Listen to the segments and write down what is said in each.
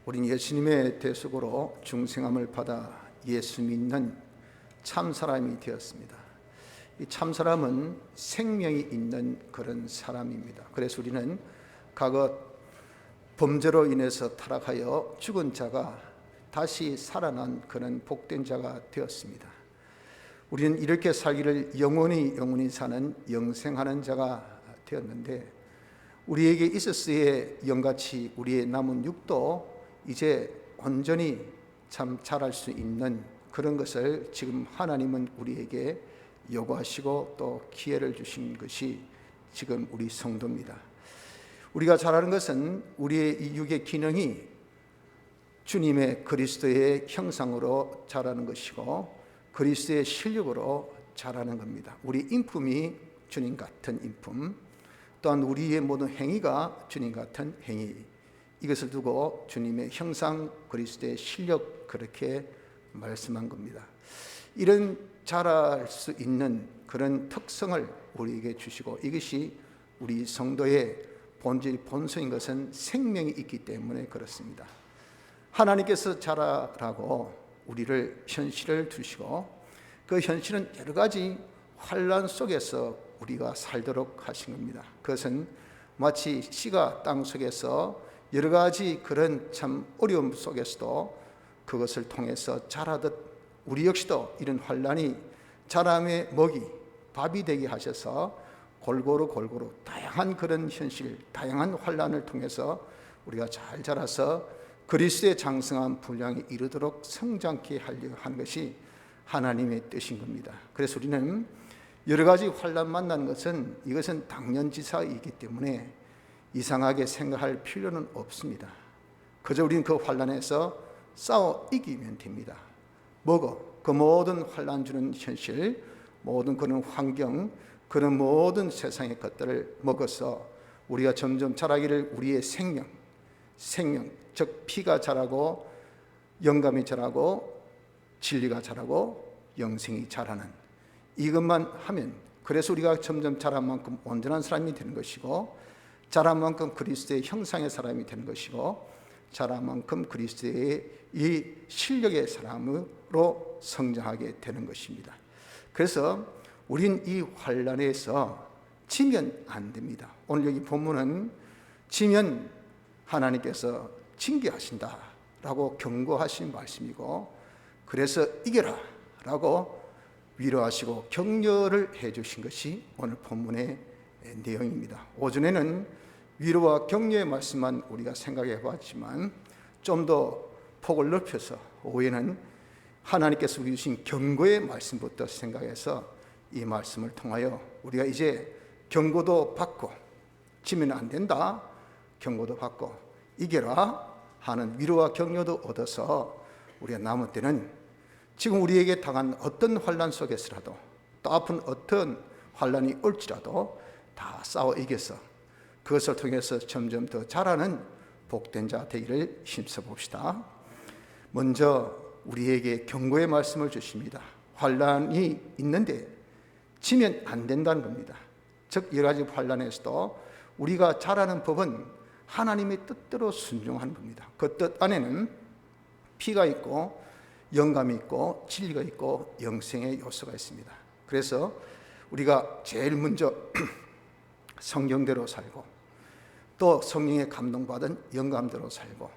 우린 예수님의 대속으로 중생함을 받아 예수 믿는 참 사람이 되었습니다. 이 참 사람은 생명이 있는 그런 사람입니다. 그래서 우리는 과거 범죄로 인해서 타락하여 죽은 자가 다시 살아난 그런 복된 자가 되었습니다. 우리는 이렇게 살기를 영원히 사는 영생하는 자가 되었는데, 우리에게 있었을 영같이 우리의 남은 육도 이제 온전히 참 자랄 수 있는 그런 것을 지금 하나님은 우리에게 요구하시고 또 기회를 주신 것이 지금 우리 성도입니다. 우리가 자라는 것은 우리의 이 육의 기능이 주님의 그리스도의 형상으로 자라는 것이고 그리스도의 실력으로 자라는 겁니다. 우리 인품이 주님 같은 인품, 또한 우리의 모든 행위가 주님 같은 행위, 이것을 두고 주님의 형상 그리스도의 실력, 그렇게 말씀한 겁니다. 이런 자랄 수 있는 그런 특성을 우리에게 주시고, 이것이 우리 성도의 본질 본성인 것은 생명이 있기 때문에 그렇습니다. 하나님께서 자라라고 우리를 현실을 주시고, 그 현실은 여러 가지 환난 속에서 우리가 살도록 하신 겁니다. 그것은 마치 씨가 땅 속에서 여러 가지 그런 참 어려움 속에서도 그것을 통해서 자라듯 우리 역시도 이런 환난이 자람의 먹이, 밥이 되게 하셔서 골고루 다양한 그런 현실, 다양한 환난을 통해서 우리가 잘 자라서 그리스도의 장성한 분량에 이르도록 성장케 하려 하는 것이 하나님의 뜻인 겁니다. 그래서 우리는 여러 가지 환난 만나는 것은 이것은 당연지사이기 때문에 이상하게 생각할 필요는 없습니다. 그저 우리는 그 환난에서 싸워 이기면 됩니다. 그 모든 환난 주는 현실, 모든 그런 환경, 그런 모든 세상의 것들을 먹어서 우리가 점점 자라기를 우리의 생명, 즉 피가 자라고 영감이 자라고 진리가 자라고 영생이 자라는, 이것만 하면, 그래서 우리가 점점 자란 만큼 온전한 사람이 되는 것이고, 자란 만큼 그리스도의 형상의 사람이 되는 것이고, 자란 만큼 그리스도의 이 실력의 사람으로 성장하게 되는 것입니다. 그래서 우린 이 환난에서 지면 안 됩니다. 오늘 여기 본문은 지면 하나님께서 징계하신다라고 경고하신 말씀이고, 그래서 이겨라 라고 위로하시고 격려를 해주신 것이 오늘 본문의 내용입니다. 오전에는 위로와 격려의 말씀만 우리가 생각해 봤지만, 좀 더 폭을 넓혀서 오후에는 하나님께서 우리 주신 경고의 말씀부터 생각해서 이 말씀을 통하여 우리가 이제 경고도 받고, 지면 안 된다 경고도 받고, 이겨라 하는 위로와 격려도 얻어서 우리가 남은 때는 지금 우리에게 당한 어떤 환난 속에서라도, 또 아픈 어떤 환난이 올지라도 다 싸워 이겨서 그것을 통해서 점점 더 자라는 복된 자 되기를 힘써 봅시다. 먼저 우리에게 경고의 말씀을 주십니다. 환난이 있는데 지면 안 된다는 겁니다. 즉 여러 가지 환난에서도 우리가 자라는 법은 하나님의 뜻대로 순종하는 겁니다. 그 뜻 안에는 피가 있고 영감이 있고 진리가 있고 영생의 요소가 있습니다. 그래서 우리가 제일 먼저 성경대로 살고, 또 성령의 감동받은 영감대로 살고,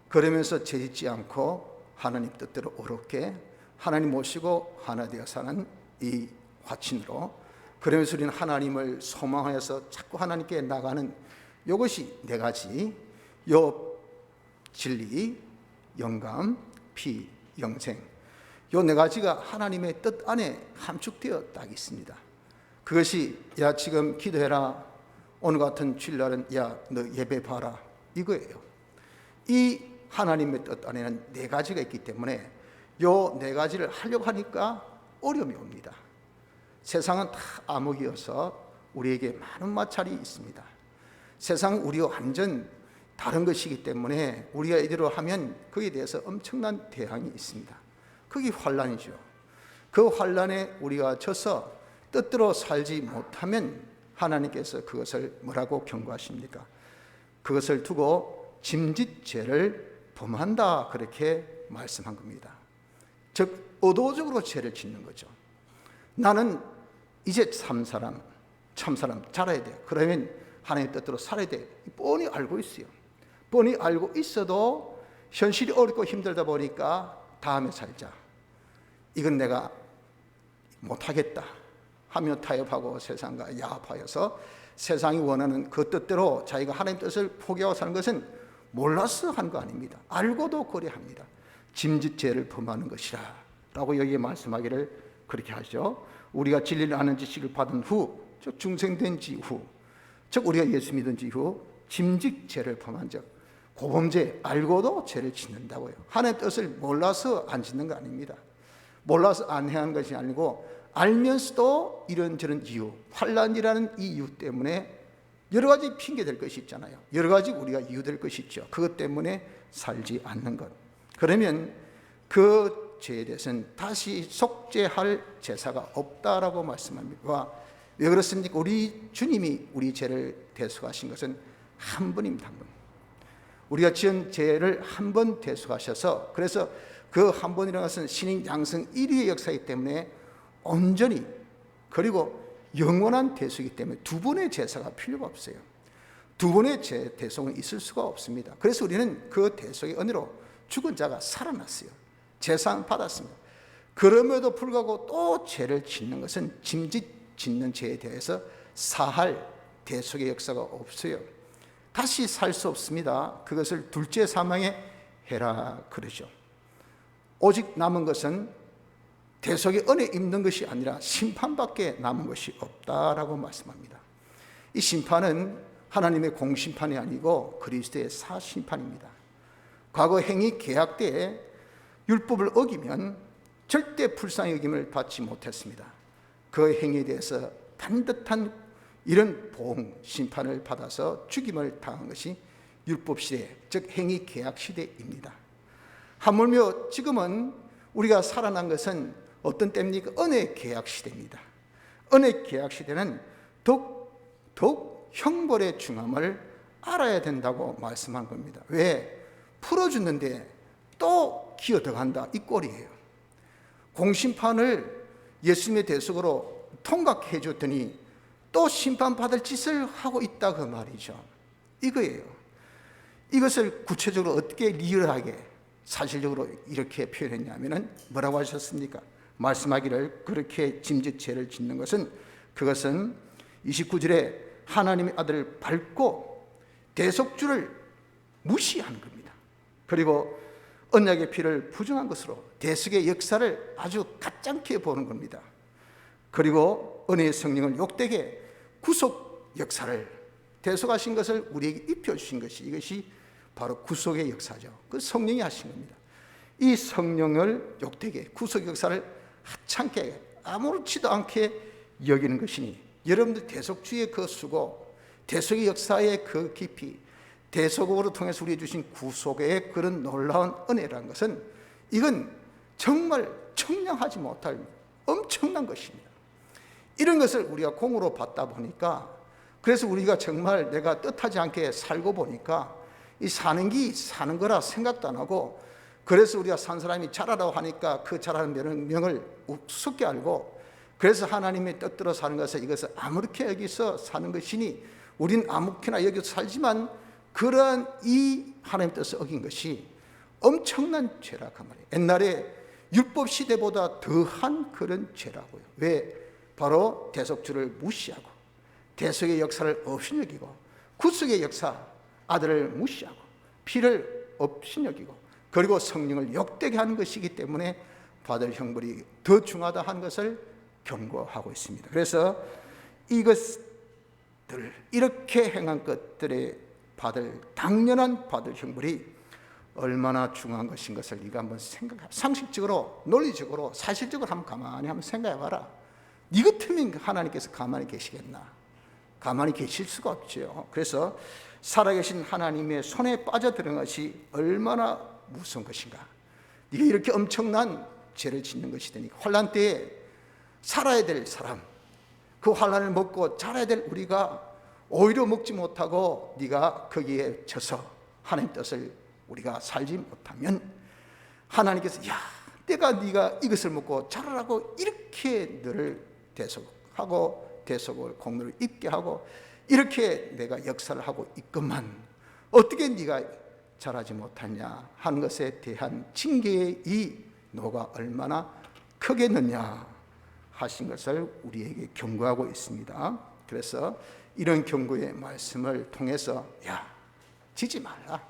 그러면서 죄짓지 않고 하나님 뜻대로 어렵게 하나님 모시고 하나 되어 사는 이 화친으로, 그러면서 우리는 하나님을 소망하여서 자꾸 하나님께 나가는 이것이 네 가지, 요 진리, 영감, 피, 영생, 요 네 가지가 하나님의 뜻 안에 함축되어 딱 있습니다. 그것이 야 지금 기도해라, 오늘 같은 주일날은 야 너 예배 봐라, 이거예요. 이 하나님의 뜻 안에는 네 가지가 있기 때문에 요 네 가지를 하려고 하니까 어려움이 옵니다. 세상은 다 암흑이어서 우리에게 많은 마찰이 있습니다. 세상은 우리와 완전 다른 것이기 때문에 우리가 이대로 하면 거기에 대해서 엄청난 대항이 있습니다. 그게 환난이죠. 그 환난에 우리가 져서 뜻대로 살지 못하면 하나님께서 그것을 뭐라고 경고하십니까? 그것을 두고 짐짓죄를 범한다, 그렇게 말씀한 겁니다. 즉 의도적으로 죄를 짓는 거죠. 나는 이제 참사람 잘해야 돼. 그러면 하나님의 뜻대로 살아야 돼. 뻔히 알고 있어요. 뻔히 알고 있어도 현실이 어렵고 힘들다 보니까 다음에 살자, 이건 내가 못하겠다 하며 타협하고 세상과 야합하여서 세상이 원하는 그 뜻대로 자기가 하나님의 뜻을 포기하고 사는 것은 몰라서 한 거 아닙니다. 알고도 그래합니다. 짐짓죄를 범하는 것이라 라고 여기에 말씀하기를 그렇게 하죠. 우리가 진리를 아는 지식을 받은 후, 즉 중생된 지 후, 즉 우리가 예수 믿은 지 후 짐짓죄를 범한 적, 고범죄, 알고도 죄를 짓는다고요. 하나님의 뜻을 몰라서 안 짓는 거 아닙니다. 몰라서 안 해야 하는 것이 아니고 알면서도 이런저런 이유, 환난이라는 이유 때문에 여러 가지 핑계 될 것이 있잖아요. 여러 가지 우리가 이유 될 것이 있죠. 그것 때문에 살지 않는 것. 그러면 그 죄에 대해서는 다시 속죄할 제사가 없다라고 말씀합니다. 왜 그렇습니까? 우리 주님이 우리 죄를 대속하신 것은 한 번입니다. 한 번. 우리가 지은 죄를 한 번 대속하셔서, 그래서 그 한 번이라는 것은 신인 양성 1위의 역사이기 때문에 온전히, 그리고 영원한 대속이기 때문에 두 번의 제사가 필요가 없어요. 두 번의 대속은 있을 수가 없습니다. 그래서 우리는 그 대속의 은혜로 죽은 자가 살아났어요. 제사는 받았습니다. 그럼에도 불구하고 또 죄를 짓는 것은 짓는 죄에 대해서 사할 대속의 역사가 없어요. 다시 살 수 없습니다. 그것을 둘째 사망에 해라 그러죠. 오직 남은 것은 대속의 은혜 입는 것이 아니라 심판밖에 남은 것이 없다라고 말씀합니다. 이 심판은 하나님의 공심판이 아니고 그리스도의 사심판입니다. 과거 행위 계약 때에 율법을 어기면 절대 불쌍히 여김을 받지 못했습니다. 그 행위에 대해서 반듯한 이런 보응, 심판을 받아서 죽임을 당한 것이 율법 시대, 즉 행위 계약 시대입니다. 하물며 지금은 우리가 살아난 것은 어떤 때입니까? 은혜 계약 시대입니다. 은혜 계약 시대는 더욱 형벌의 중함을 알아야 된다고 말씀한 겁니다. 왜? 풀어주는데 또 기어들어간다, 이 꼴이에요. 공심판을 예수님의 대속으로 통과해 줬더니 또 심판받을 짓을 하고 있다, 그 말이죠. 이거예요. 이것을 구체적으로 어떻게 리얼하게 사실적으로 이렇게 표현했냐면은 뭐라고 하셨습니까? 말씀하기를 그렇게 짐짓죄를 짓는 것은, 그것은 29절에 하나님의 아들을 밟고 대속주를 무시하는 겁니다. 그리고 언약의 피를 부정한 것으로 대속의 역사를 아주 가짜게 보는 겁니다. 그리고 은혜의 성령을 욕되게 구속 역사를, 대속하신 것을 우리에게 입혀주신 것이, 이것이 바로 구속의 역사죠. 그 성령이 하신 겁니다. 이 성령을 욕되게 구속 역사를 하찮게 아무렇지도 않게 여기는 것이니, 여러분들 대속주의 그 수고, 대속의 역사의 그 깊이, 대속으로 통해서 우리에게 주신 구속의 그런 놀라운 은혜라는 것은, 이건 정말 청량하지 못할 엄청난 것입니다. 이런 것을 우리가 공으로 받다 보니까, 그래서 우리가 정말 내가 뜻하지 않게 살고 보니까 이 사는 게 사는 거라 생각도 안 하고, 그래서 우리가 산 사람이 잘하라고 하니까 그 잘하는 명을 우습게 알고, 그래서 하나님의 뜻대로 사는 것을 이것을 아무렇게 여기서 사는 것이니 우린 아무렇게나 여기서 살지만, 그러한 이 하나님의 뜻을 어긴 것이 엄청난 죄라 그 말이에요. 옛날에 율법 시대보다 더한 그런 죄라고요. 왜? 바로 대속주를 무시하고 대속의 역사를 없이 여기고 구속의 역사, 아들을 무시하고 피를 없이 여기고, 그리고 성령을 욕되게 하는 것이기 때문에 받을 형벌이 더 중하다 하는 것을 경고하고 있습니다. 그래서 이것들, 이렇게 행한 것들에 당연한 받을 형벌이 얼마나 중요한 것인 것을 네가 한번 상식적으로, 논리적으로, 사실적으로 한번 생각해 봐라. 네 같으면 하나님께서 가만히 계시겠나? 가만히 계실 수가 없죠. 그래서 살아계신 하나님의 손에 빠져드는 것이 얼마나 무서운 것인가. 네가 이렇게 엄청난 죄를 짓는 것이 되니까 환난 때에 살아야 될 사람, 그 환난을 먹고 자라야 될 우리가 오히려 먹지 못하고 네가 거기에 져서 하나님 뜻을 우리가 살지 못하면 하나님께서 내가 네가 이것을 먹고 자라라고 이렇게 너를 대속하고 대속을 공로를 입게 하고 이렇게 내가 역사를 하고 있건만 어떻게 네가 자라지 못하냐 하는 것에 대한 징계의 이 노가 얼마나 크겠느냐 하신 것을 우리에게 경고하고 있습니다. 그래서 이런 경고의 말씀을 통해서 지지 말라.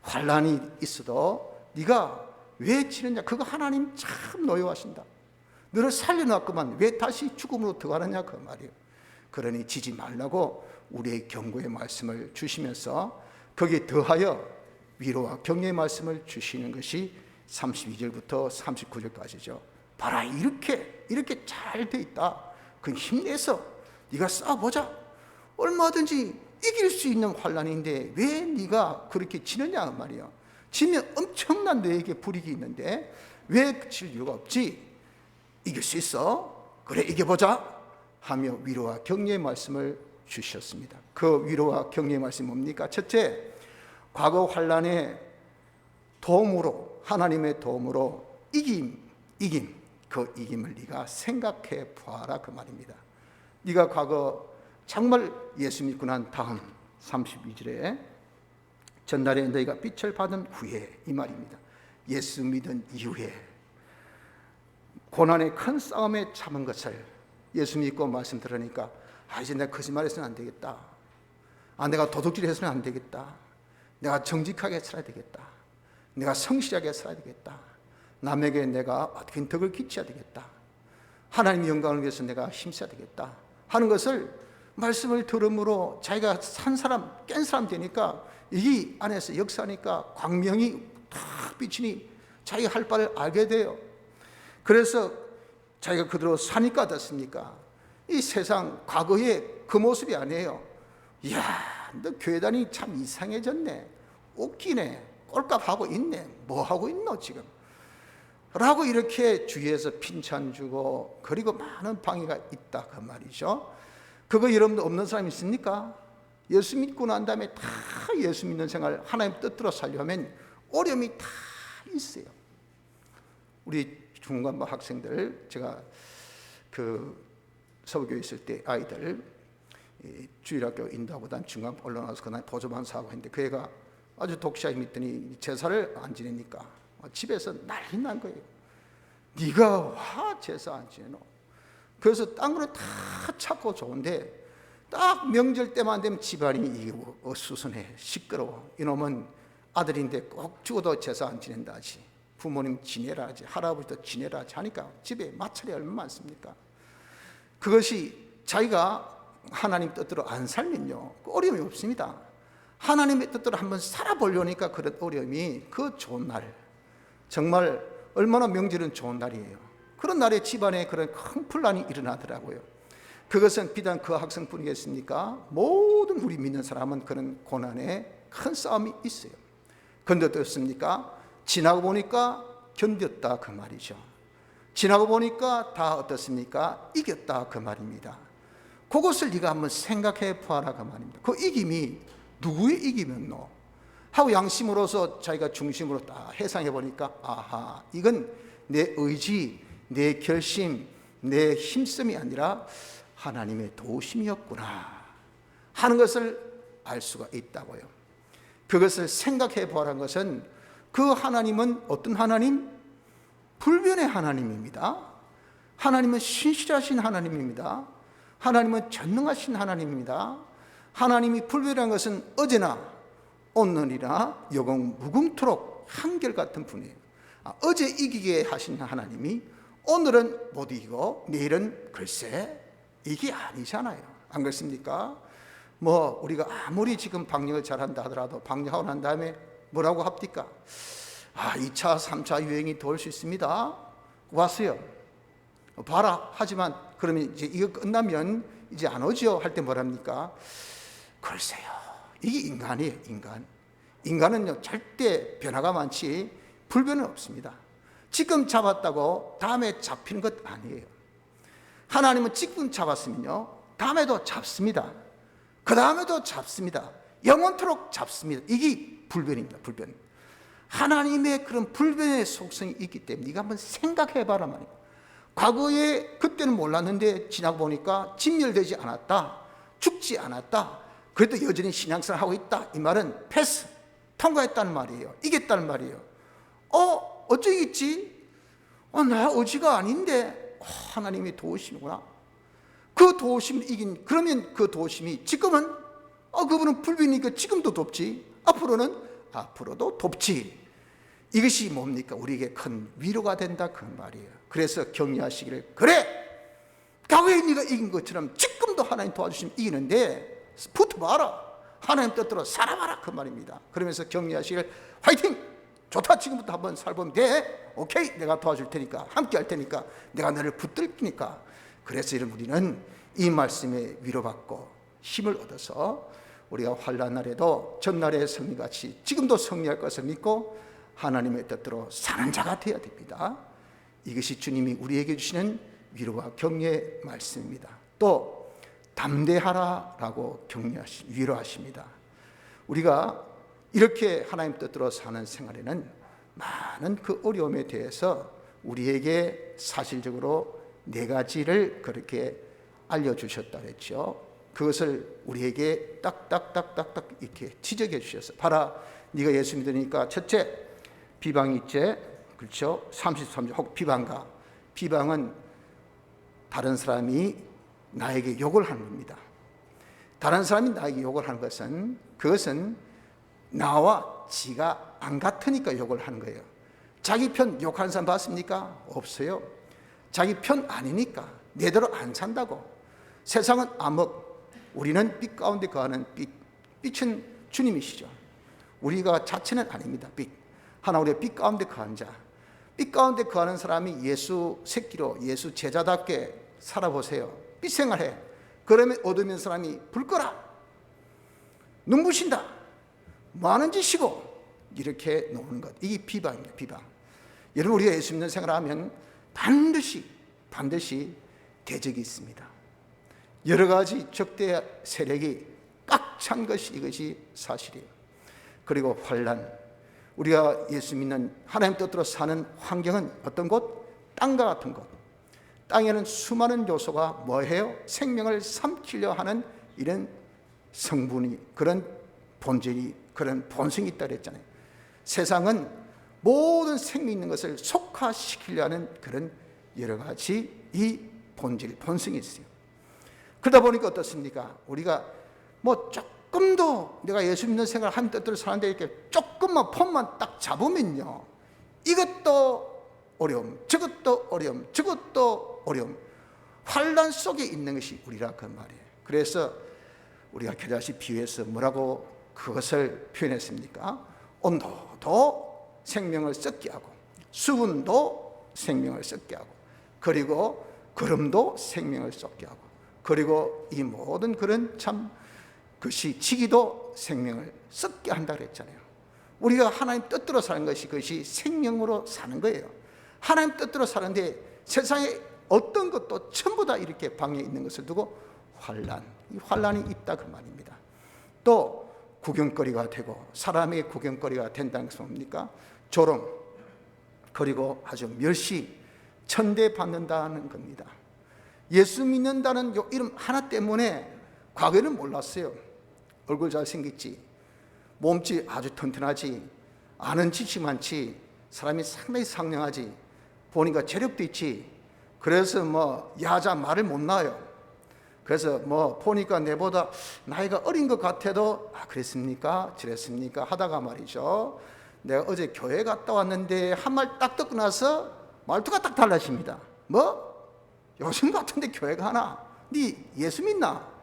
환난이 있어도 네가 왜 지느냐? 그거 하나님 참 노여하신다. 너를 살려놨구만 왜 다시 죽음으로 들어가느냐 그 말이에요. 그러니 지지 말라고 우리의 경고의 말씀을 주시면서 거기에 더하여 위로와 격려의 말씀을 주시는 것이 32절부터 39절까지죠. 봐라 이렇게 잘 돼 있다. 그 힘내서 네가 싸워보자. 얼마든지 이길 수 있는 환난인데 왜 네가 그렇게 지느냐 말이야. 지면 엄청난 너에게 불이익이 있는데 왜 질 이유가 없지? 이길 수 있어. 그래 이겨보자 하며 위로와 격려의 말씀을 주셨습니다. 그 위로와 격려의 말씀이 뭡니까? 첫째, 과거 환난의 도움으로 하나님의 도움으로 이김 그 이김을 네가 생각해 보아라 그 말입니다. 네가 과거 정말 예수 믿고 난 다음 32절에 전날에 너희가 빛을 받은 후에 이 말입니다. 예수 믿은 이후에 고난의 큰 싸움에 참은 것을 예수 믿고 말씀 들으니까 이제 내가 거짓말해서는 안 되겠다. 내가 도둑질해서는 안 되겠다. 내가 정직하게 살아야 되겠다. 내가 성실하게 살아야 되겠다. 남에게 내가 어떻게 덕을 끼쳐야 되겠다. 하나님의 영광을 위해서 내가 힘써야 되겠다 하는 것을 말씀을 들음으로 자기가 산 사람 깬 사람 되니까 이 안에서 역사하니까 광명이 탁 비치니 자기가 할 바를 알게 돼요. 그래서 자기가 그대로 사니까 어떻습니까? 이 세상 과거의 그 모습이 아니에요. 너 교회 다니기 참 이상해졌네. 웃기네. 꼴값하고 있네. 뭐 하고 있노 지금? 라고 이렇게 주위에서 핀찬 주고 그리고 많은 방해가 있다 그 말이죠. 그거 여러분들 없는 사람 있습니까? 예수 믿고 난 다음에 다 예수 믿는 생활 하나님 뜻대로 살려면 어려움이 다 있어요. 우리 중간부 학생들 제가 그 서부교회 있을 때 아이들 주일학교 인도하고단 중간 올라가서 그날 보조반 사고 했는데 그 애가 아주 독실하게 믿더니 제사를 안 지내니까 집에서 난리 난 거예요. 네가 와 제사 안 지내노? 그래서 딴 거는 다 찾고 좋은데 딱 명절 때만 되면 집안이 어수선해 시끄러워. 이놈은 아들인데 꼭 죽어도 제사 안 지낸다 하지. 부모님 지내라 하지. 할아버지도 지내라 하지 하니까 집에 마찰이 얼마나 많습니까? 그것이 자기가 하나님 뜻대로 안 살면요 어려움이 없습니다. 하나님의 뜻대로 한번 살아보려니까 그런 어려움이 그 좋은 날 정말 얼마나 명절은 좋은 날이에요. 그런 날에 집안에 그런 큰 분란이 일어나더라고요. 그것은 비단 그 학생뿐이겠습니까? 모든 우리 믿는 사람은 그런 고난에 큰 싸움이 있어요. 근데 어떻습니까? 지나고 보니까 견뎠다 그 말이죠. 지나고 보니까 다 어떻습니까? 이겼다 그 말입니다. 그것을 네가 한번 생각해 보아라 그 말입니다. 그 이김이 누구의 이기면노? 하고 양심으로서 자기가 중심으로 딱 해상해 보니까 아하 이건 내 의지, 내 결심, 내 힘씀이 아니라 하나님의 도우심이었구나 하는 것을 알 수가 있다고요. 그것을 생각해 보아라는 것은 그 하나님은 어떤 하나님? 불변의 하나님입니다. 하나님은 신실하신 하나님입니다. 하나님은 전능하신 하나님입니다. 하나님이 불변한 것은 어제나 오늘이나 영원 무궁토록 한결같은 분이에요. 어제 이기게 하신 하나님이 오늘은 못 이기고 내일은 글쎄 이게 아니잖아요. 안 그렇습니까? 뭐 우리가 아무리 지금 방역을 잘한다 하더라도 방역하고 난 다음에 뭐라고 합니까? 2차 3차 유행이 더 올 수 있습니다. 왔어요. 봐라 하지만 그러면 이제 이거 끝나면 이제 안 오죠 할 때 뭐랍니까? 글쎄요 이게 인간이에요. 인간은요 절대 변화가 많지 불변은 없습니다. 지금 잡았다고 다음에 잡히는 것 아니에요. 하나님은 지금 잡았으면요 다음에도 잡습니다. 그 다음에도 잡습니다. 영원토록 잡습니다. 이게 불변입니다. 불변. 하나님의 그런 불변의 속성이 있기 때문에 네가 한번 생각해봐라 말이야. 과거에 그때는 몰랐는데 지나고 보니까 진멸되지 않았다, 죽지 않았다, 그래도 여전히 신앙생활 하고 있다. 이 말은 패스, 통과했다는 말이에요. 이겼다는 말이에요. 어쩌겠지? 나 의지가 아닌데 하나님이 도우시는구나. 그 도우심을 이긴, 그러면 그 도우심이 지금은 그분은 불변이니까 지금도 돕지, 앞으로도 돕지. 이것이 뭡니까? 우리에게 큰 위로가 된다 그 말이에요. 그래서 격려하시기를, 그래 과거에 네가 이긴 것처럼 지금도 하나님 도와주시면 이기는데 붙어봐라, 하나님 뜻대로 살아봐라 그 말입니다. 그러면서 격려하시기를, 화이팅! 좋다, 지금부터 한번 살보면 돼. 오케이, 내가 도와줄 테니까, 함께 할 테니까, 내가 너를 붙들 테니까. 그래서 이런 우리는 이 말씀에 위로받고 힘을 얻어서 우리가 환난 날에도 전날의 승리같이 지금도 승리할 것을 믿고 하나님의 뜻대로 사는 자가 되어야 됩니다. 이것이 주님이 우리에게 주시는 위로와 격려의 말씀입니다. 또 담대하라라고 위로하십니다. 우리가 이렇게 하나님 뜻대로 사는 생활에는 많은 그 어려움에 대해서 우리에게 사실적으로 4가지를 그렇게 알려주셨다 그랬죠. 그것을 우리에게 딱딱딱딱딱 이렇게 지적해 주셔서, 봐라, 네가 예수 믿으니까 첫째, 비방이 있지, 그렇죠? 33절, 혹 비방가. 비방은 다른 사람이 나에게 욕을 하는 겁니다. 다른 사람이 나에게 욕을 하는 것은, 그것은 나와 지가 안 같으니까 욕을 하는 거예요. 자기 편 욕하는 사람 봤습니까? 없어요. 자기 편 아니니까, 내대로 안 산다고. 세상은 암흑, 우리는 빛 가운데 거하는 빛. 빛은 주님이시죠. 우리가 자체는 아닙니다. 빛. 하나, 우리의 빛 가운데 거한 자. 빛 가운데 거하는 사람이 예수 새끼로, 예수 제자답게 살아보세요. 빛 생활해. 그러면 어두운 사람이 불 꺼라, 눈부신다, 많은 짓이고, 이렇게 노는 것. 이게 비방입니다. 비방. 여러분, 우리가 예수 믿는 생활하면 반드시 대적이 있습니다. 여러 가지 적대 세력이 꽉 찬 것이, 이것이 사실이에요. 그리고 환난, 우리가 예수 믿는 하나님 뜻대로 사는 환경은 어떤 곳? 땅과 같은 곳. 땅에는 수많은 요소가 뭐해요? 생명을 삼키려 하는 이런 성분이, 그런 본질이, 그런 본성이 있다 그랬잖아요. 세상은 모든 생명 있는 것을 속화시키려 하는 그런 여러 가지 이 본질, 본성이 있어요. 그러다 보니까 어떻습니까? 우리가 뭐 조금도 내가 예수 믿는 생각을 하나님 뜻대로 사는데 이렇게 조금만 폼만 딱 잡으면요, 이것도 어려움, 저것도 어려움, 저것도 어려움, 환난 속에 있는 것이 우리라 그 말이에요. 그래서 우리가 겨자씨 비유해서 뭐라고 그것을 표현했습니까? 온도도 생명을 썩게 하고, 수분도 생명을 썩게 하고, 그리고 구름도 생명을 썩게 하고, 그리고 이 모든 그런 참 그것이 지기도 생명을 썩게 한다 그랬잖아요. 우리가 하나님 뜻대로 사는 것이, 그것이 생명으로 사는 거예요. 하나님 뜻대로 사는데 세상에 어떤 것도 전부 다 이렇게 방에 있는 것을 두고 이 환난이 있다 그 말입니다. 또 구경거리가 되고, 사람의 구경거리가 된다는 것은 뭡니까? 조롱, 그리고 아주 멸시, 천대받는다는 겁니다. 예수 믿는다는 요 이름 하나 때문에 과거에는 몰랐어요. 얼굴 잘생겼지, 몸짓 아주 튼튼하지, 아는 지식이 많지, 사람이 상당히 상냥하지, 보니까 재력도 있지, 그래서 뭐 야자 말을 못 놔요. 그래서 뭐 보니까 내보다 나이가 어린 것 같아도, 그랬습니까? 저랬습니까? 하다가 말이죠, 내가 어제 교회 갔다 왔는데 한 말 딱 듣고 나서 말투가 딱 달라집니다. 뭐? 요즘 같은데 교회 가나? 네 예수 믿나?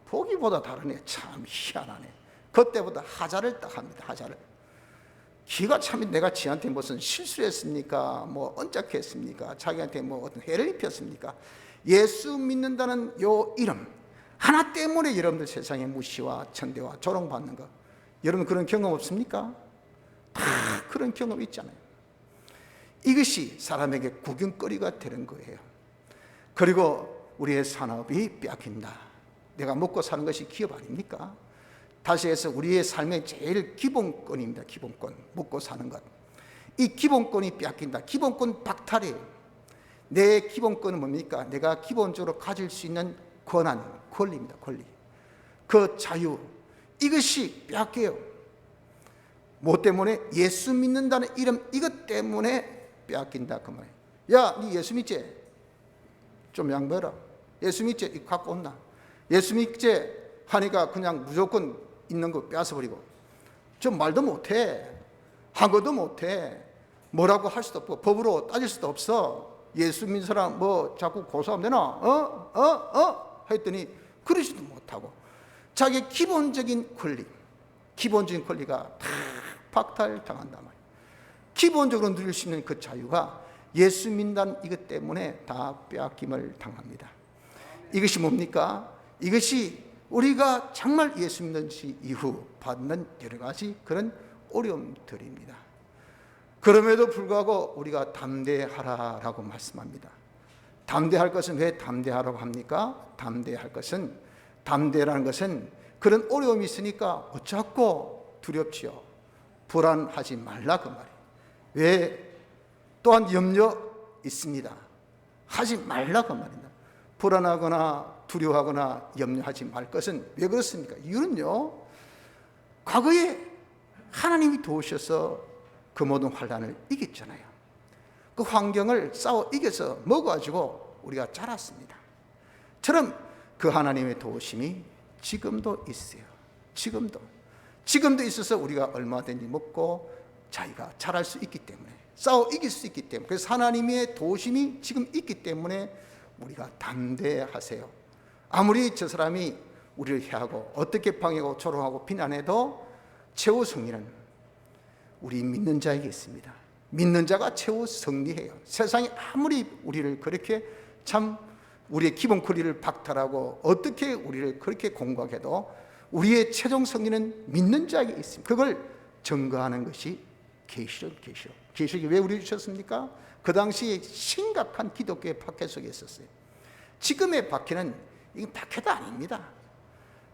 보기보다 다르네. 참 희한하네. 그때보다 하자를 딱 합니다. 하자를. 기가 참이, 내가 지한테 무슨 실수를 했습니까? 뭐 언짢겠습니까? 자기한테 뭐 어떤 해를 입혔습니까? 예수 믿는다는 요 이름 하나 때문에 여러분들 세상에 무시와 천대와 조롱받는 거, 여러분 그런 경험 없습니까? 다 그런 경험 있잖아요. 이것이 사람에게 구경거리가 되는 거예요. 그리고 우리의 산업이 뺏긴다. 내가 먹고 사는 것이 기업 아닙니까? 다시 해서 우리의 삶의 제일 기본권입니다. 기본권, 먹고 사는 것. 이 기본권이 뺏긴다. 기본권 박탈이에요. 내 기본권은 뭡니까? 내가 기본적으로 가질 수 있는 권한, 권리입니다. 권리. 그 자유, 이것이 뺏겨요. 뭐 때문에? 예수 믿는다는 이름, 이것 때문에 뺏긴다 그 말이에요. 야, 네 예수 믿지? 좀 양보해라. 예수 믿지? 이거 갖고 온나? 예수 믿지? 하니까 그냥 무조건 있는 거 뺏어버리고, 좀 말도 못해, 한거도 못해, 뭐라고 할 수도 없고 법으로 따질 수도 없어. 예수 믿는 사람 뭐 자꾸 고소하면 되나? 했더니 그러지도 못하고 자기의 기본적인 권리, 기본적인 권리가 다 박탈당한단 말이에요. 기본적으로 누릴 수 있는 그 자유가 예수 믿는 이것 때문에 다 빼앗김을 당합니다. 이것이 뭡니까? 이것이 우리가 정말 예수 믿는 이후 받는 여러 가지 그런 어려움들입니다. 그럼에도 불구하고 우리가 담대하라라고 말씀합니다. 담대할 것은 왜 담대하라고 합니까? 담대라는 것은 그런 어려움이 있으니까 어쩌고 두렵지요. 불안하지 말라 그 말이에요. 왜? 또한 염려 있습니다. 하지 말라 그 말입니다. 불안하거나 두려워하거나 염려하지 말 것은 왜 그렇습니까? 이유는요, 과거에 하나님이 도우셔서 그 모든 환난을 이겼잖아요. 그 환경을 싸워 이겨서 먹어가지고 우리가 자랐습니다. 처럼 그 하나님의 도우심이 지금도 있어요. 지금도 있어서 우리가 얼마든지 먹고 자기가 자랄 수 있기 때문에, 싸워 이길 수 있기 때문에, 그래서 하나님의 도우심이 지금 있기 때문에 우리가 담대하세요. 아무리 저 사람이 우리를 해하고 어떻게 방해하고 조롱하고 비난해도 최후 승리는 우리 믿는 자에게 있습니다. 믿는 자가 최후 승리해요. 세상이 아무리 우리를 그렇게 참 우리의 기본 권리를 박탈하고 어떻게 우리를 그렇게 공격해도 우리의 최종 승리는 믿는 자에게 있습니다. 그걸 증거하는 것이 계시록이 왜 우리 주셨습니까? 그 당시 심각한 기독교의 박해 속에 있었어요. 지금의 박해는 이게 박해도 아닙니다.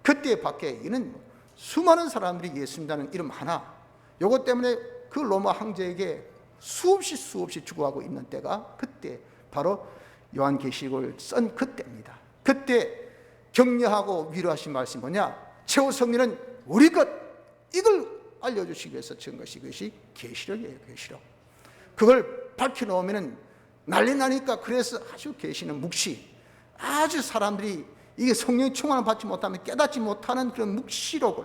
그때의 박해는 수많은 사람들이 예수 믿다는 이름 하나, 요것 때문에 그 로마 황제에게 수없이 죽어가고 있는 때가 그때 바로 요한계시록을 쓴 그때입니다. 그때 격려하고 위로하신 말씀이 뭐냐? 최후 승리는 우리 것, 이걸 알려주시기 위해서 지은 것이 이것이 계시록이에요. 계시록. 그걸 밝혀놓으면 난리 나니까, 그래서 아주 계시는 묵시, 아주 사람들이 이게 성령의 충만을 받지 못하면 깨닫지 못하는 그런 묵시록을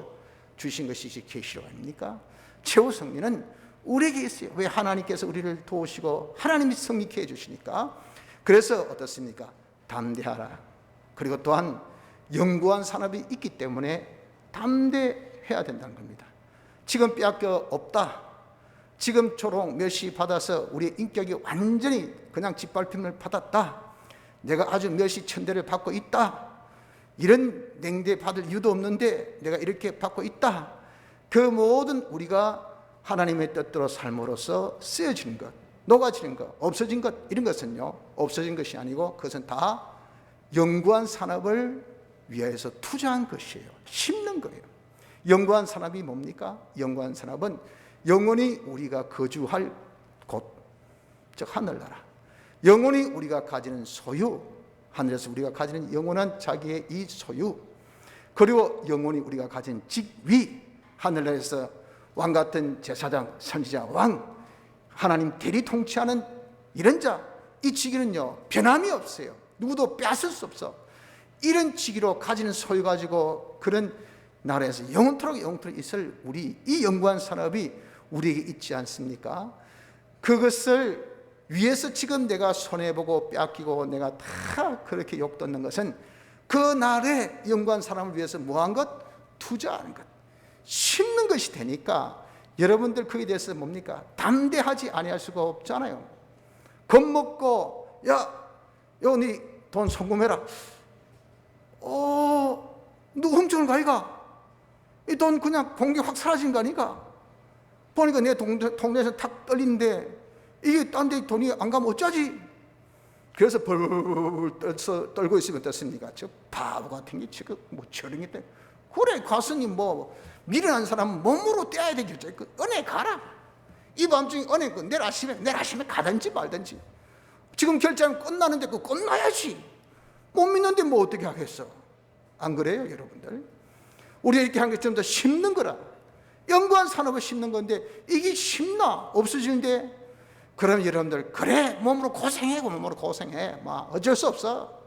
주신 것이 계시록 아닙니까? 최후 승리는 우리에게 있어요. 왜? 하나님께서 우리를 도우시고 하나님이 승리케 해주시니까. 그래서 어떻습니까? 담대하라. 그리고 또한 영구한 산업이 있기 때문에 담대해야 된다는 겁니다. 지금 빼앗겨 없다, 지금처럼 멸시 받아서 우리의 인격이 완전히 그냥 짓밟힘을 받았다, 내가 아주 멸시 천대를 받고 있다, 이런 냉대 받을 이유도 없는데 내가 이렇게 받고 있다, 그 모든 우리가 하나님의 뜻대로 삶으로써 쓰여지는 것, 녹아지는 것, 없어진 것, 이런 것은요, 없어진 것이 아니고 그것은 다 영구한 산업을 위하여서 투자한 것이에요. 심는 거예요. 영구한 산업이 뭡니까? 영구한 산업은 영원히 우리가 거주할 곳, 즉 하늘나라, 영원히 우리가 가지는 소유, 하늘에서 우리가 가지는 영원한 자기의 이 소유, 그리고 영원히 우리가 가진 직위, 하늘나라에서 왕같은 제사장, 선지자, 왕, 하나님 대리 통치하는 이런 자, 이 직위는요 변함이 없어요. 누구도 빼앗을 수 없어. 이런 직위로 가지는 소유 가지고 그런 나라에서 영원토록 있을 우리 이 영구한 산업이 우리에게 있지 않습니까? 그것을 위해서 지금 내가 손해보고 뺏기고 내가 다 그렇게 욕듣는 것은 그 날의 영구한 산업을 위해서 뭐한 것? 투자하는 것, 심는 것이 되니까 여러분들 그에 대해서 뭡니까? 담대하지 아니할 수가 없잖아요. 겁먹고 야 니 돈 송금해라. 누구 훔쳐는 거 아이가? 이 돈 그냥 공기 확 사라진 거 아니가? 보니까 내 동네에서 탁 떨리는데 이게 딴 데 돈이 안 가면 어쩌지? 그래서 벌벌 떨고 있으면 어떻습니까? 저 바보 같은 게 지금 뭐 저런 게 때문에. 그래, 가수님 뭐 미련한 사람은 몸으로 떼야 되겠죠. 그 은혜 가라. 이 밤중에 은혜 있고 내일 아침에 가든지 말든지. 지금 결제하면 끝나는데 그 끝나야지. 못 믿는데 뭐 어떻게 하겠어? 안 그래요, 여러분들? 우리가 이렇게 한 게 좀 더 심는 거라. 연구한 산업을 심는 건데 이게 쉽나? 없어지는데. 그럼 여러분들, 그래, 몸으로 고생해. 막 어쩔 수 없어.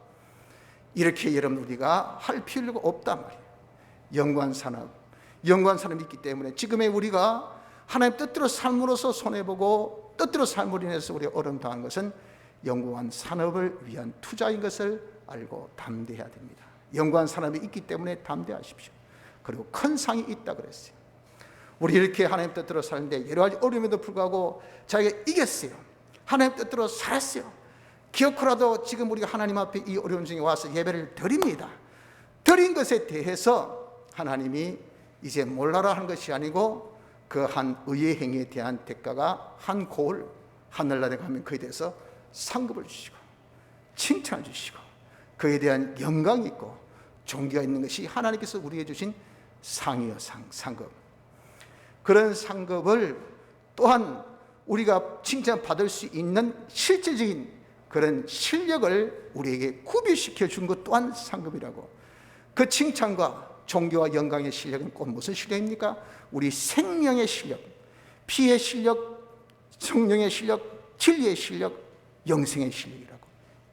이렇게 여러분 우리가 할 필요가 없단 말이에요. 연구한 산업이 있기 때문에 지금의 우리가 하나님 뜻대로 삶으로서 손해보고 뜻대로 삶으로 인해서 우리가 어려움 당한 것은 연구한 산업을 위한 투자인 것을 알고 담대해야 됩니다. 연구한 산업이 있기 때문에 담대하십시오. 그리고 큰 상이 있다 그랬어요. 우리 이렇게 하나님 뜻대로 사는데 여러 가지 어려움에도 불구하고 자기가 이겼어요. 하나님 뜻대로 살았어요. 기어코라도 지금 우리가 하나님 앞에 이 어려움 중에 와서 예배를 드립니다. 드린 것에 대해서 하나님이 이제 몰라라 하는 것이 아니고 그 한 의의 행위에 대한 대가가 한 고을 하늘나라에 가면 그에 대해서 상급을 주시고 칭찬을 주시고 그에 대한 영광이 있고 존귀가 있는 것이 하나님께서 우리에게 주신 상이요, 상급. 그런 상급을 또한 우리가 칭찬받을 수 있는 실질적인 그런 실력을 우리에게 구비시켜 준 것 또한 상급이라고. 그 칭찬과 존귀와 영광의 실력은 꼭 무슨 실력입니까? 우리 생명의 실력, 피의 실력, 성령의 실력, 진리의 실력, 영생의 실력이라고.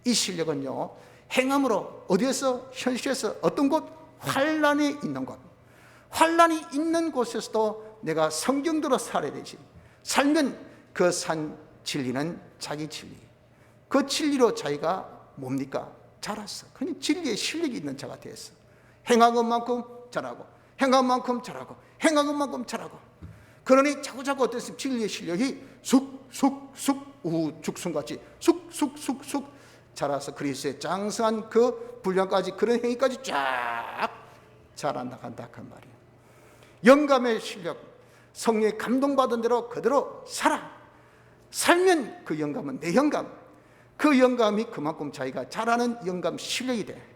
이 실력은요, 행함으로 어디에서, 현실에서 어떤 곳, 환난이 있는 곳, 환난이 있는 곳에서도 내가 성경대로 살아야 되지. 살면 그 산 진리는 자기 진리, 그 진리로 자기가 뭡니까? 자랐어. 그러니 진리의 실력이 있는 자가 되었어. 행한 것만큼 잘하고, 행한 만큼 잘하고, 행한 것만큼 잘하고. 그러니 자꾸자꾸 어땠으면 진리의 실력이 쑥쑥쑥 죽순같이 쑥쑥쑥쑥 자라서 그리스도의 장성한 그 분량까지, 그런 행위까지 쫙 자라나간다 그 말이에요. 영감의 실력, 성령의 감동받은 대로 그대로 살면 그 영감은 내 영감, 그 영감이 그만큼 자기가 잘하는 영감 실력이 돼.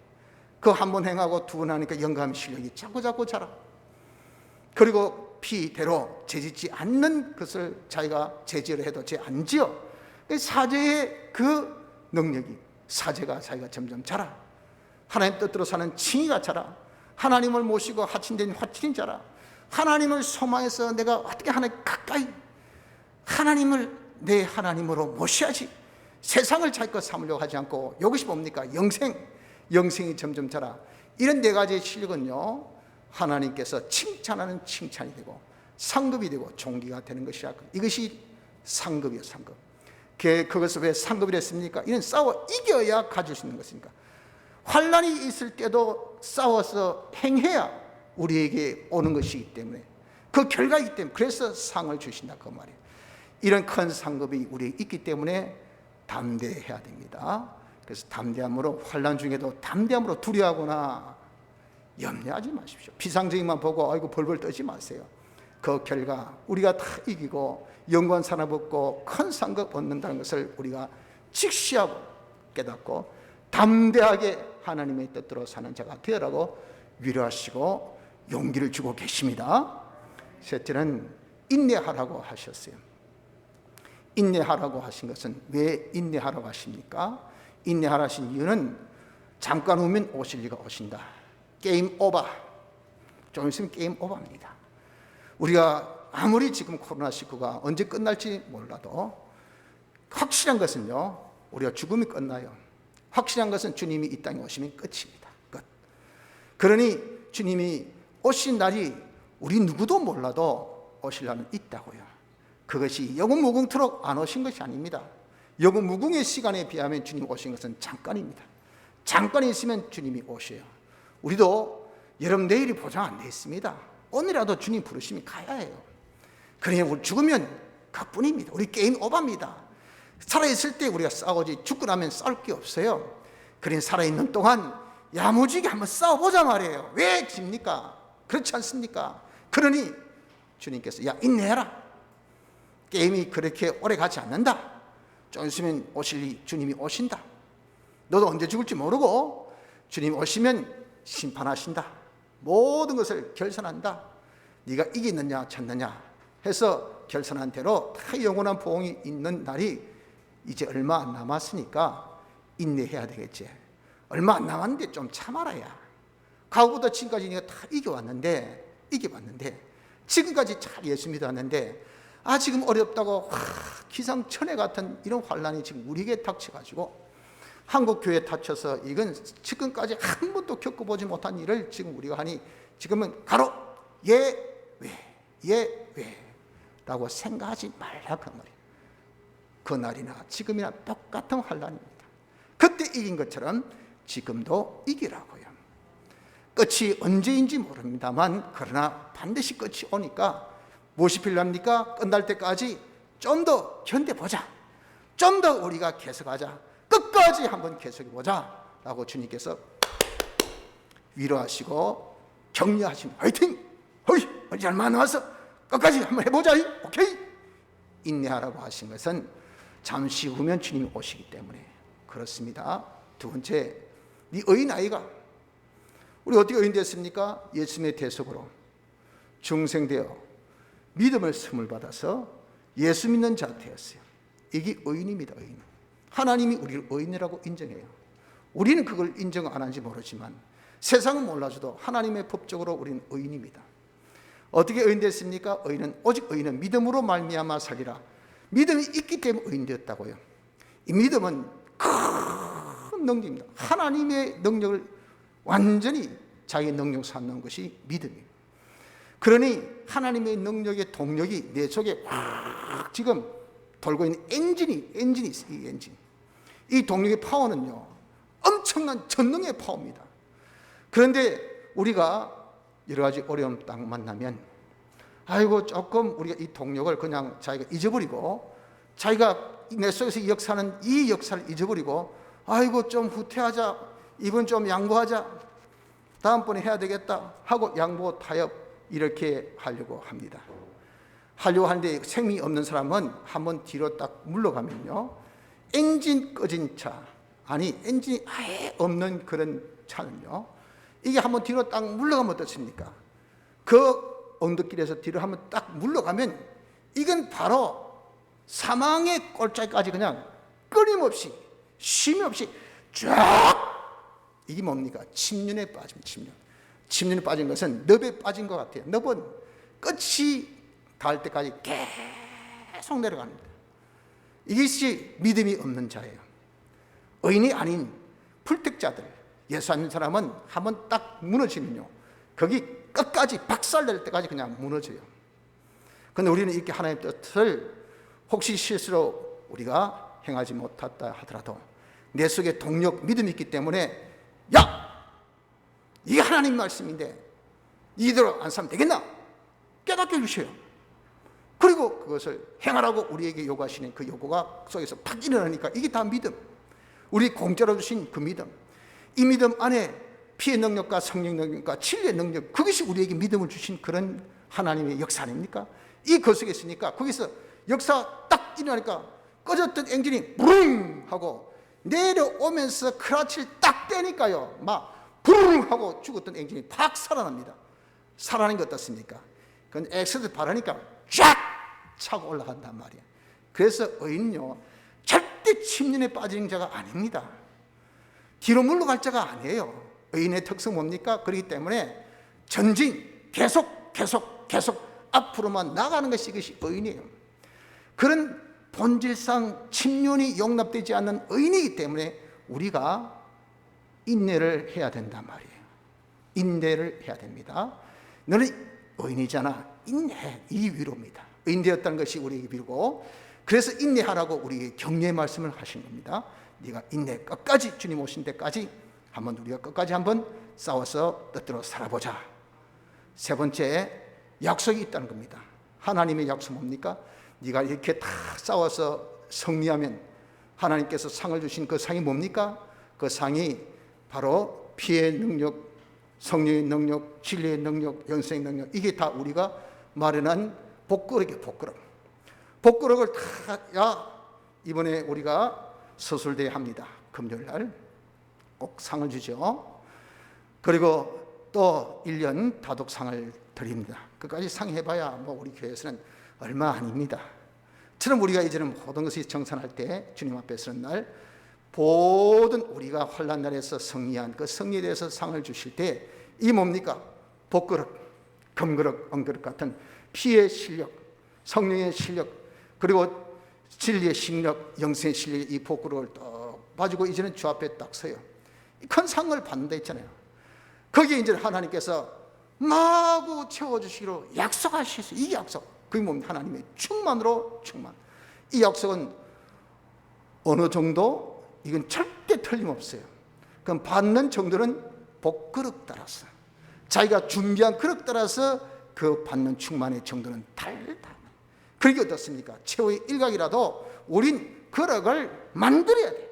그 한 번 행하고 두 번 하니까 영감 실력이 자꾸 자라. 그리고 피대로 죄짓지 않는 것을 자기가 제지를 해도 죄 안 지어. 사죄의 그 능력이, 사죄가 자기가 점점 자라. 하나님 뜻대로 사는 칭의가 자라. 하나님을 모시고 하친된 화친이 자라. 하나님을 소망해서 내가 어떻게 하나님 가까이, 하나님을 내 하나님으로 모셔야지. 세상을 자기 것 삼으려고 하지 않고, 이것이 뭡니까? 영생이 점점 자라. 이런 네 가지의 실력은요, 하나님께서 칭찬하는 칭찬이 되고 상급이 되고 존귀가 되는 것이야. 이것이 상급이에요, 상급. 그것을 왜 상급이라 했습니까? 이는 싸워 이겨야 가질 수 있는 것이니까. 환난이 있을 때도 싸워서 행해야 우리에게 오는 것이기 때문에, 그 결과이기 때문에, 그래서 상을 주신다 그 말이에요. 이런 큰 상급이 우리에게 있기 때문에 담대해야 됩니다. 그래서 담대함으로, 환난 중에도 담대함으로 두려워하거나 염려하지 마십시오. 비상적인만 보고 아이고 벌벌 떨지 마세요. 그 결과 우리가 다 이기고 영광 산업 얻고 큰 상급 얻는다는 것을 우리가 직시하고 깨닫고 담대하게 하나님의 뜻대로 사는 자가 되어라고 위로하시고 용기를 주고 계십니다. 셋째는 인내하라고 하셨어요. 인내하라고 하신 것은 왜 인내하라고 하십니까? 인내하라 하신 이유는 잠깐 오면 오실 리가 오신다. 게임 오버. 좀 있으면 게임 오버입니다. 우리가 아무리 지금 코로나19가 언제 끝날지 몰라도 확실한 것은요, 우리가 죽음이 끝나요. 확실한 것은 주님이 이 땅에 오시면 끝입니다. 끝. 그러니 주님이 오신 날이 우리 누구도 몰라도 오실 날은 있다고요. 그것이 영원 무궁토록 안 오신 것이 아닙니다. 영원 무궁의 시간에 비하면 주님 오신 것은 잠깐입니다. 잠깐이 있으면 주님이 오셔요. 우리도 여러분 내일이 보장 안 돼 있습니다. 오늘이라도 주님 부르시면 가야 해요. 그러니 우리 죽으면 그뿐입니다. 우리 게임 오버입니다. 살아있을 때 우리가 싸우지 죽고 나면 싸울 게 없어요. 그러니 살아있는 동안 야무지게 한번 싸워보자 말이에요. 왜 집니까? 그렇지 않습니까? 그러니 주님께서 야 인내해라. 게임이 그렇게 오래 가지 않는다. 좀 있으면 주님이 오신다. 너도 언제 죽을지 모르고 주님 오시면 심판하신다. 모든 것을 결산한다. 네가 이기느냐 졌느냐 해서 결산한 대로 다 영원한 보응이 있는 날이 이제 얼마 안 남았으니까 인내해야 되겠지. 얼마 안 남았는데 좀 참아라야. 과거보다 지금까지 내가 다 이겨왔는데 지금까지 잘 예수 믿어왔는데 지금 어렵다고 기상천외 같은 이런 환란이 지금 우리에게 닥쳐가지고 한국 교회에 닥쳐서 이건 지금까지 한 번도 겪어보지 못한 일을 지금 우리가 하니 지금은 가로 예외라고 생각하지 말라 그 말이에요. 그날이나 지금이나 똑같은 환란입니다. 그때 이긴 것처럼 지금도 이기라고요. 끝이 언제인지 모릅니다만 그러나 반드시 끝이 오니까 무엇이 필요합니까? 끝날 때까지 좀 더 견뎌보자. 좀 더 우리가 계속하자. 끝까지 한번 계속해보자 라고 주님께서 위로하시고 격려하시면 화이팅! 어이, 이제 얼마 남았어? 끝까지 한번 해보자. 오케이? 인내하라고 하신 것은 잠시 후면 주님이 오시기 때문에 그렇습니다. 두 번째, 이 어린 아이가 우리 어떻게 어린 됐습니까? 예수님의 대속으로 중생되어 믿음을 선물 받아서 예수 믿는 자 되었어요. 이게 의인입니다. 의인. 하나님이 우리를 의인이라고 인정해요. 우리는 그걸 인정 안 하는지 모르지만 세상은 몰라줘도 하나님의 법적으로 우리는 의인입니다. 어떻게 의인 됐습니까? 오직 의인은 믿음으로 말미암아 살리라. 믿음이 있기 때문에 의인 되었다고요. 이 믿음은 큰 능력입니다. 하나님의 능력을 완전히 자기 능력 삼는 것이 믿음이에요. 그러니 하나님의 능력의 동력이 내 속에 확 지금 돌고 있는 엔진이 있어요. 이 엔진. 이 동력의 파워는요, 엄청난 전능의 파워입니다. 그런데 우리가 여러 가지 어려움 딱 만나면 조금 우리가 이 동력을 그냥 자기가 잊어버리고 자기가 내 속에서 역사하는 이 역사를 잊어버리고 좀 후퇴하자, 이번 좀 양보하자, 다음번에 해야 되겠다 하고 양보 타협 이렇게 하려고 합니다. 하려고 하는데 생명이 없는 사람은 한번 뒤로 딱 물러가면요, 엔진 꺼진 차, 엔진이 아예 없는 그런 차는요, 이게 한번 뒤로 딱 물러가면 어떻습니까? 그 언덕길에서 뒤로 한번 딱 물러가면 이건 바로 사망의 꼴짝까지 그냥 끊임없이 쉼이 없이 쫙, 이게 뭡니까? 침륜에 빠집니다. 침륜에 빠진 것은 늪에 빠진 것 같아요. 늪은 끝이 닿을 때까지 계속 내려갑니다. 이것이 믿음이 없는 자예요. 의인이 아닌 불택자들, 예수 안 믿는 사람은 한번 딱 무너지면요, 거기 끝까지 박살낼 때까지 그냥 무너져요. 그런데 우리는 이렇게 하나님의 뜻을 혹시 실수로 우리가 행하지 못했다 하더라도 내 속에 동력, 믿음이 있기 때문에 이게 하나님 말씀인데 이대로 안 살면 되겠나? 깨닫게 해주셔요. 그리고 그것을 행하라고 우리에게 요구하시는 그 요구가 속에서 팍 일어나니까 이게 다 믿음. 우리 공짜로 주신 그 믿음. 이 믿음 안에 피의 능력과 성령 능력과 진리의 능력, 그것이 우리에게 믿음을 주신 그런 하나님의 역사 아닙니까? 이 그 속에 있으니까 거기서 역사 딱 일어나니까 꺼졌던 엔진이 부릉 하고 내려오면서 크라치를 딱 떼니까요, 막 부릉 하고 죽었던 엔진이 팍 살아납니다. 살아나는 게 어떻습니까? 그건 엑셀을 바르니까 쫙 차고 올라간단 말이에요. 그래서 의인은요, 절대 침륜에 빠지는 자가 아닙니다. 뒤로 물러갈 자가 아니에요. 의인의 특성 뭡니까? 그렇기 때문에 전진, 계속 앞으로만 나가는 것이 이것이 의인이에요. 그런 본질상 침륜이 용납되지 않는 의인이기 때문에 우리가 인내를 해야 된단 말이에요. 인내를 해야 됩니다. 너는 의인이잖아, 인내해. 이 위로입니다. 의인되었다는 것이 우리에게 비르고, 그래서 인내하라고 우리에게 격려의 말씀을 하신 겁니다. 네가 인내 끝까지, 주님 오신 때까지 한번 우리가 끝까지 한번 싸워서 뜻대로 살아보자. 세 번째, 약속이 있다는 겁니다. 하나님의 약속 뭡니까? 네가 이렇게 다 싸워서 승리하면 하나님께서 상을 주신 그 상이 뭡니까? 그 상이 바로 피의 능력, 성령의 능력, 진리의 능력, 영생의 능력, 이게 다 우리가 마련한 복그릇이에요. 복그릇을 다 이번에 우리가 서술대회 합니다. 금요일날 꼭 상을 주죠. 그리고 또 1년 다독상을 드립니다. 그까지 상해봐야 우리 교회에서는 얼마 아닙니다. 처럼 우리가 이제는 모든 것이 정산할 때 주님 앞에 서는 날 모든 우리가 환난 날에서 승리한 그 승리에 대해서 상을 주실 때 이 뭡니까? 복그릇, 금그릇, 은그릇 같은 피의 실력, 성령의 실력, 그리고 진리의 실력, 영생의 실력, 이 복그릇을 딱 가지고 이제는 주 앞에 딱 서요. 큰 상을 받는다 했잖아요. 거기에 이제 하나님께서 마구 채워주시기로 약속하셨어요. 이 약속, 그게 뭡니까? 하나님의 충만으로 충만. 이 약속은 어느 정도? 이건 절대 틀림없어요. 그럼 받는 정도는 복그릇 따라서, 자기가 준비한 그릇 따라서 그 받는 충만의 정도는 달다. 그게 어떻습니까? 최후의 일각이라도 우린 그릇을 만들어야 돼,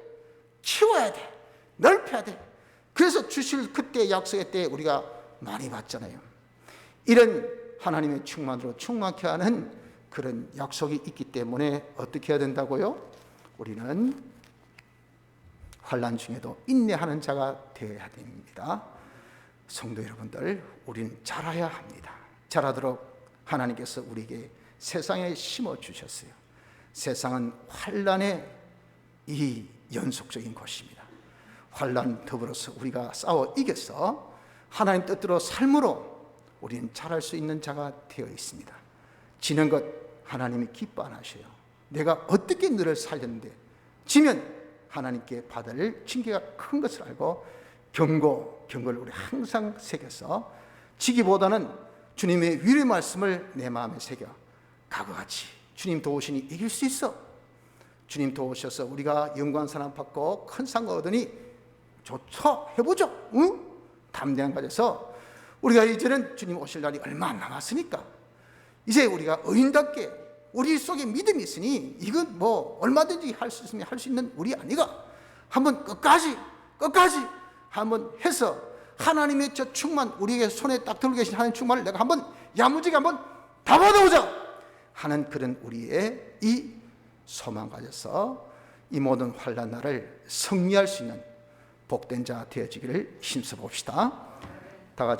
키워야 돼, 넓혀야 돼. 그래서 주실 그때 약속의 때에 우리가 많이 받잖아요. 이런 하나님의 충만으로 충만케 하는 그런 약속이 있기 때문에 어떻게 해야 된다고요? 우리는 환난 중에도 인내하는 자가 되어야 됩니다. 성도 여러분들, 우리는 자라야 합니다. 자라도록 하나님께서 우리에게 세상에 심어주셨어요. 세상은 환난의 이 연속적인 것입니다. 환난 더불어서 우리가 싸워 이겨서 하나님 뜻대로 삶으로 우리는 자랄 수 있는 자가 되어 있습니다. 지는 것 하나님이 기뻐 안 하셔요. 내가 어떻게 너를 살렸는데 지면 하나님께 받을 징계가 큰 것을 알고 경고를 우리 항상 새겨서 지기보다는 주님의 위로의 말씀을 내 마음에 새겨 각오같이 주님 도우시니 이길 수 있어. 주님 도우셔서 우리가 영광 사랑 받고 큰 상 얻으니 좋죠, 해보죠. 응? 담대한 가져서 우리가 이제는 주님 오실 날이 얼마 안 남았으니까 이제 우리가 의인답게 우리 속에 믿음이 있으니 이건 뭐 얼마든지 할 수 있으면 할 수 있는 우리 아니가 한번 끝까지 한번 해서 하나님의 저 충만, 우리에게 손에 딱 들고 계신 하나님 충만을 내가 한번 야무지게 한번 다 받아보자 하는 그런 우리의 이 소망 가져서 이 모든 환난 날을 승리할 수 있는 복된 자 되어지기를 힘써 봅시다. 다 같이